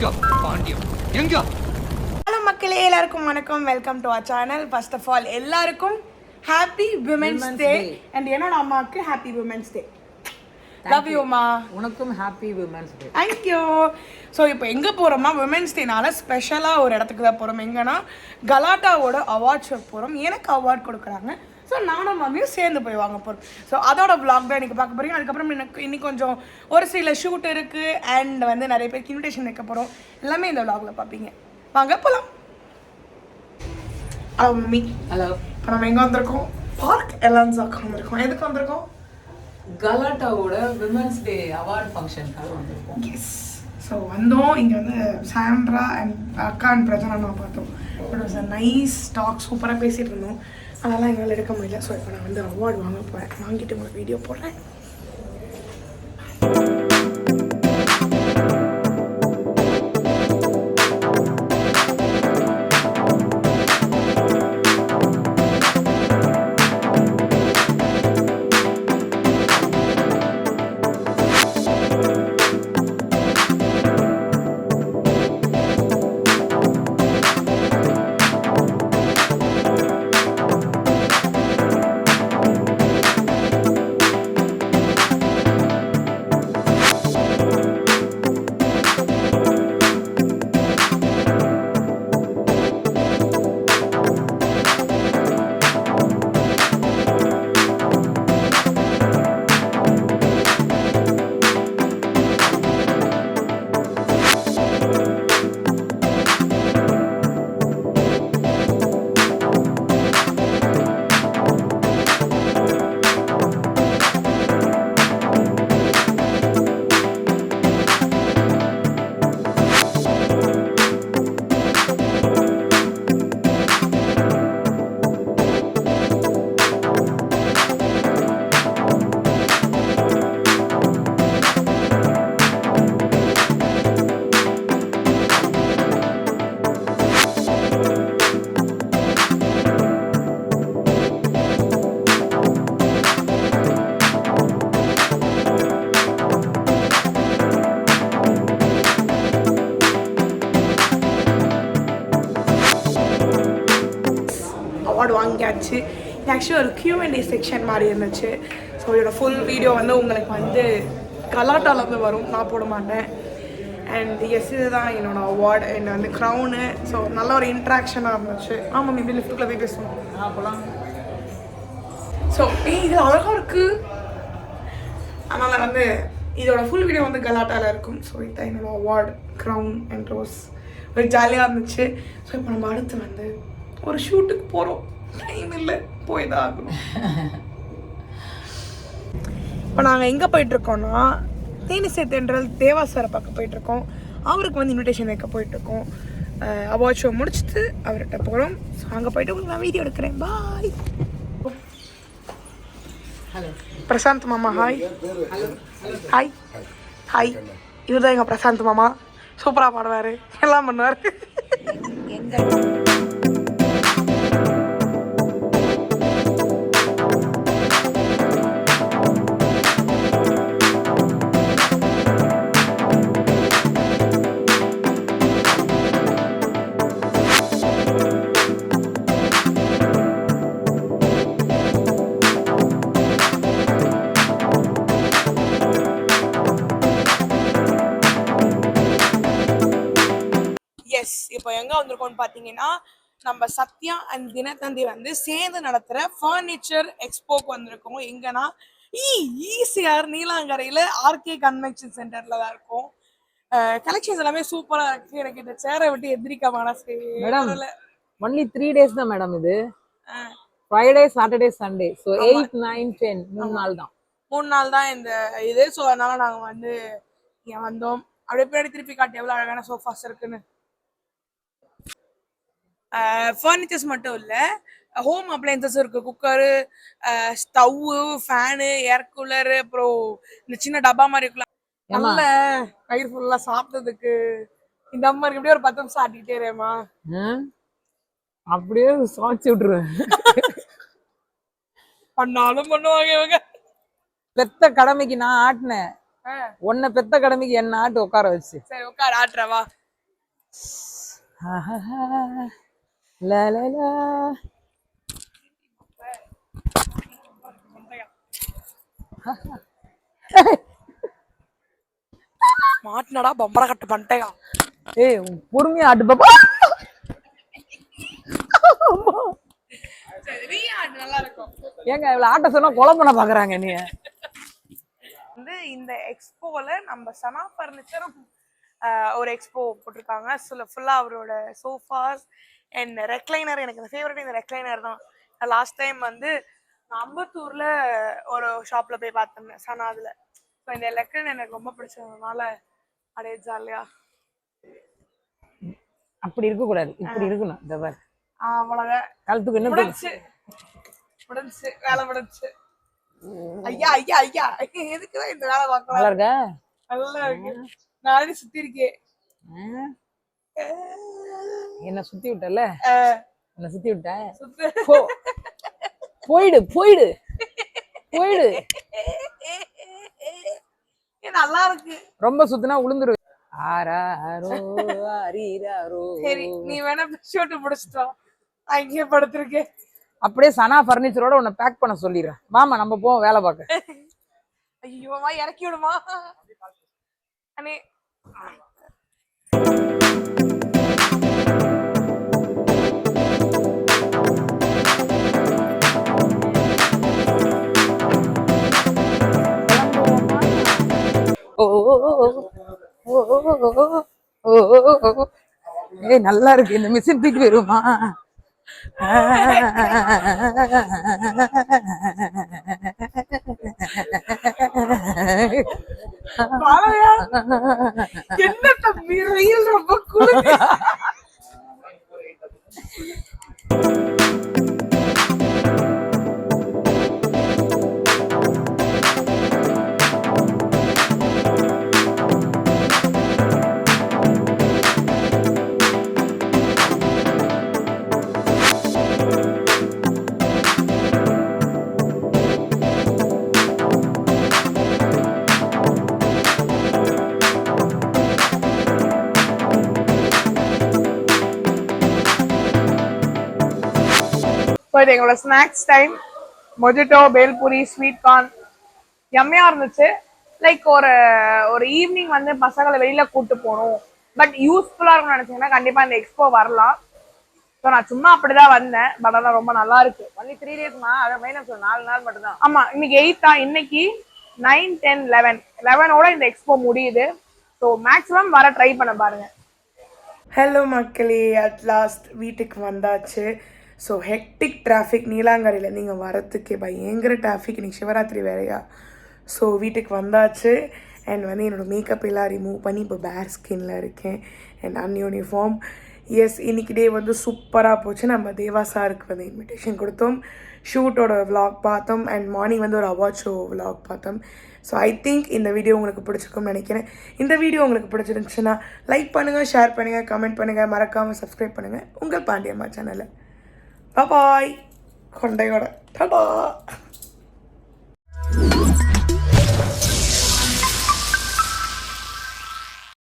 எங்க பாண்டியம் எங்க? ஹலோ மக்களே, எல்லாருக்கும் வணக்கம். Welcome to our channel. First of all எல்லாருக்கும் ஹாப்பி விமென்ஸ் டே அண்ட் என்னோட அம்மாவுக்கு happy women's day. Love you அம்மா. உனக்கும் happy women's day. Thank you. So இப்போ எங்கே போகிறோம்னா விமென்ஸ் டேனால ஸ்பெஷலாக ஒரு இடத்துக்கு தான் போகிறோம். எங்கன்னா கலாட்டாவோட அவார்ட் ஷோ போகிறோம். எனக்கு அவார்ட் கொடுக்குறாங்க. ஸோ நானும் மம்மியும் சேர்ந்து போய் வாங்க போகிறோம். ஸோ அதோட விளாக் தான் எனக்கு பார்க்க போகிறீங்க. அதுக்கப்புறம் எனக்கு இன்னைக்கு கொஞ்சம் ஒரு சில ஷூட் இருக்குது அண்ட் வந்து நிறைய பேருக்கு இன்விடேஷன் வைக்க போகிறோம். எல்லாமே இந்த விளாகில் பார்ப்பீங்க. வாங்க போகலாம். Hello mummy. ஹலோ. இப்போ நம்ம எங்கே வந்திருக்கோம்? பார்க் எலான்ஸாக்கு வந்திருக்கோம். எதுக்கு வந்திருக்கோம்? கலாட்டாவோட விமென்ஸ் டே அவார்ட் ஃபங்க்ஷனுக்காக வந்திருக்கோம். எஸ். ஸோ வந்தோம். இங்கே வந்து சாண்ட்ரா அண்ட் அக்கா அண்ட் பிரஜனா நான் பார்த்தோம். But was a nice talk. சூப்பராக பேசிகிட்டு இருந்தோம். அதெல்லாம் எங்களால் எடுக்க முடியல. ஸோ இப்போ நான் வந்து அவார்டு வாங்க போகிறேன். வாங்கிட்டு உங்களுக்கு வீடியோ போடுறேன். அவார்டு வாங்கியாச்சு. இது ஆக்சுவலி ஒரு Q&A செக்ஷன் மாதிரி இருந்துச்சு. ஸோ இதோட ஃபுல் வீடியோ வந்து உங்களுக்கு வந்து கலாட்டாலேருந்து வரும். நான் போட மாட்டேன். அண்ட் எஸ், இதுதான் என்னோட அவார்டு அண்ட் வந்து க்ரௌனு. ஸோ நல்ல ஒரு இன்ட்ராக்ஷனாக இருந்துச்சு. ஆமாம், மேபி லிஃப்ட்டுக்குள்ளே போய் பேசுவோம். அப்போலாம் ஸோ இது அழகாக இருக்குது. அதனால் வந்து இதோட ஃபுல் வீடியோ வந்து கலாட்டாவில் இருக்கும். ஸோ இதுதான் என்னோட அவார்டு, க்ரௌன் அண்ட் ரோஸ். ஒரு ஜாலியாக இருந்துச்சு. ஸோ இப்போ நம்ம அடுத்து வந்து ஒரு ஷூட்டுக்கு போகிறோம். டைம் இல்லை, போய் தான் ஆகணும். இப்போ நாங்கள் எங்கே போயிட்டுருக்கோன்னா தேனிசை தென்றல் தேவா சாரை பார்க்க போயிட்டுருக்கோம். அவருக்கு வந்து இன்விடேஷன் வைக்க போயிட்டுருக்கோம். அவார்ட் ஷோ முடிச்சுட்டு அவர்கிட்ட போகிறோம். ஸோ அங்கே போயிட்டு உங்களுக்கு நான் வீடியோ எடுக்கிறேன். பாய். ஹலோ பிரசாந்த் மாமா. ஹாய். Hi hi. இவர் தான் எங்கள் பிரசாந்த் மாமா. சூப்பராக பாடுவார், எல்லாம் பண்ணுவார். எஸ், இப்போ எங்கே வந்திருக்கோம்னு பார்த்தீங்கன்னா நம்ம சத்யா அண்ட் தினத்தந்தி வந்து சேர்ந்து நடத்துகிற ஃபர்னிச்சர் எக்ஸ்போக்கு வந்திருக்கோம். எங்கன்னா ஈசிஆர் நீலாங்கரையில் ஆர்கே கன்வென்ஷன் சென்டரில் தான் இருக்கும். கலெக்ஷன்ஸ் எல்லாமே சூப்பராக இருக்குது. எனக்கு இந்த சேரை விட்டு எதிரிக்க மனசு. மேடம், ஒன்லி 3 days தான் மேடம். இது ஃப்ரைடே, சாட்டர்டே, சண்டே. ஸோ 8, 9, 10 3 நாள் தான். 3 நாள் தான் இந்த இது. ஸோ அதனால நாங்கள் வந்து இங்கே வந்தோம். அப்படியே பின்னாடி திருப்பி காட்டி எவ்வளோ அழகான சோஃபாஸ் இருக்குன்னு. ஃபர்னிச்சர்ஸ் மட்டும் இல்லை, ஹோம் அப்ளையன்சஸ் இருக்குது. Cooker, stove, fan, air cooler, அப்புறம் இந்த சின்ன டப்பா மாதிரி இருக்கலாம். நல்ல வயிறு ஃபுல்லாக சாப்பிட்டதுக்கு இந்த அம்மா இருக்கு. எப்படியே ஒரு 10 நிமிஷம் ஆட்டிக்கிட்டே இருமா. அப்படியே சாட்சி விட்டுருவேன். பண்ணாலும் பண்ணுவாங்க இவங்க. பெத்த கடமைக்கு நான் ஆட்டினேன், உன்னை பெத்த கடமைக்கு என்ன ஆட்டு உட்கார வச்சு. சரி உட்கார ஆட்டுறவா. லா லா லா. மாட்டினடா பம்பர கட்டு பண்ணிட்டேயா. ஏய் பொறுமையா ஆட்டு பாப்பா. நல்லா இருக்கும். ஏங்க இவ்வளவு ஆட்ட சொன்னா கொலை பண்ண பாக்குறாங்க நீ. வந்து இந்த எக்ஸ்போல நம்ம சனா ஃபர்னிச்சரும் ஒரு எக்ஸ்போ போட்டிருக்காங்க. ஃபுல்லா அவரோட சோஃபாஸ் அண்ட் ரெக்லைனர். எனக்கு இந்த ஃபேவரட் இந்த ரெக்லைனர் தான். லாஸ்ட் டைம் வந்து நான் அம்பத்தூர்ல ஒரு ஷாப்ல போய் பார்த்திருந்தேன் சனாதுல. ஸோ இந்த ரெக்லைனர் எனக்கு ரொம்ப பிடிச்சதுனால அப்படியே ஜாலியா. அப்படி இருக்க கூடாது, இப்படி இருக்கணும். இந்த பாரு அவ்வளவுதான். கழுத்துக்கு என்ன முடிஞ்சு வேலை முடிஞ்சு. ஐயா ஐயா ஐயா எதுக்குதான் இந்த வேலை பார்க்கலாம். நல்லா இருக்கா? நல்லா இருக்கு. நானே சுத்தி இருக்கேன். என்ன சுத்தி விட்டல? என்ன சுத்தி விட்ட? சுத்து. போயிடு போயிடு போயிடு. நல்லா இருக்கு. ரொம்ப சுத்தினா உளுந்துரு. ஆராரோ ஆரிராரோ. சரி நீ வேணா ஷூட் முடிச்சிட்டோம். அங்கேயே படுத்திருக்கேன். அப்படியே சனா ஃபர்னிச்சரோட உன்னை பேக் பண்ண சொல்லிடுறேன். வாமா நம்ம போவோம் வேலை பார்க்க. ஐயோமா இறக்கி விடுமா அண்ணே. ஏய் நல்லா இருக்கு. இந்த மிஷின் தூக்கி வருமா? என்ன தம்பி ரயில் ரொம்ப குளிர். எங்களோட snacks time mojito, bhelpuri, sweet corn எம்மையா இருந்துச்சு. லைக் ஒரு ஒரு ஈவினிங் வந்து பசங்களை வெளியில கூட்டு போகணும், பட் யூஸ்ஃபுல்லா இருக்கும்னு நினைச்சீங்கன்னா கண்டிப்பா இந்த எக்ஸ்போ வரலாம். ஸோ நான் சும்மா அப்படிதான் வந்தேன். பட் ஆனால் ரொம்ப நல்லா இருக்கு. ஒன்லி 3 daysமா? அதை மைனஸ் 4 நாள் மட்டும் தான். ஆமா இன்னைக்கு 8 இன்னைக்கு 9, 10, 11ஓட இந்த எக்ஸ்போ முடியுது. ஸோ மேக்ஸிமம் வர ட்ரை பண்ண பாருங்க. ஹலோ மக்களே, அட் லாஸ்ட் வீட்டுக்கு வந்தாச்சு. ஸோ ஹெக்டிக் டிராஃபிக் நீலாங்கரையில் நீங்கள் வரத்துக்கே பயங்கர டிராஃபிக். இன்னைக்கு சிவராத்திரி வேறையா. ஸோ வீட்டுக்கு வந்தாச்சு. அண்ட் வந்து என்னோடய மேக்கப் எல்லாம் ரிமூவ் பண்ணி இப்போ பேர் ஸ்கின்ல இருக்கேன். And un-uniform. எஸ் இன்னைக்கு டே வந்து சூப்பராக போச்சு. நம்ம தேவா சாருக்கு வந்து இன்விடேஷன் கொடுத்தோம், ஷூட்டோட விலாக் பார்த்தோம், அண்ட் மார்னிங் வந்து ஒரு அவார்ட் ஷோ விலாக் பார்த்தோம். ஸோ ஐ திங்க் இந்த வீடியோ உங்களுக்கு பிடிச்சிருக்கும்னு நினைக்கிறேன். இந்த வீடியோ உங்களுக்கு பிடிச்சிருந்துச்சுன்னா லைக் பண்ணுங்கள், ஷேர் பண்ணுங்கள், கமெண்ட் பண்ணுங்கள், மறக்காமல் சப்ஸ்கிரைப் பண்ணுங்கள் உங்கள் பாண்டியம்மா சேனலை. பாய் கொண்டையோட. டாடா.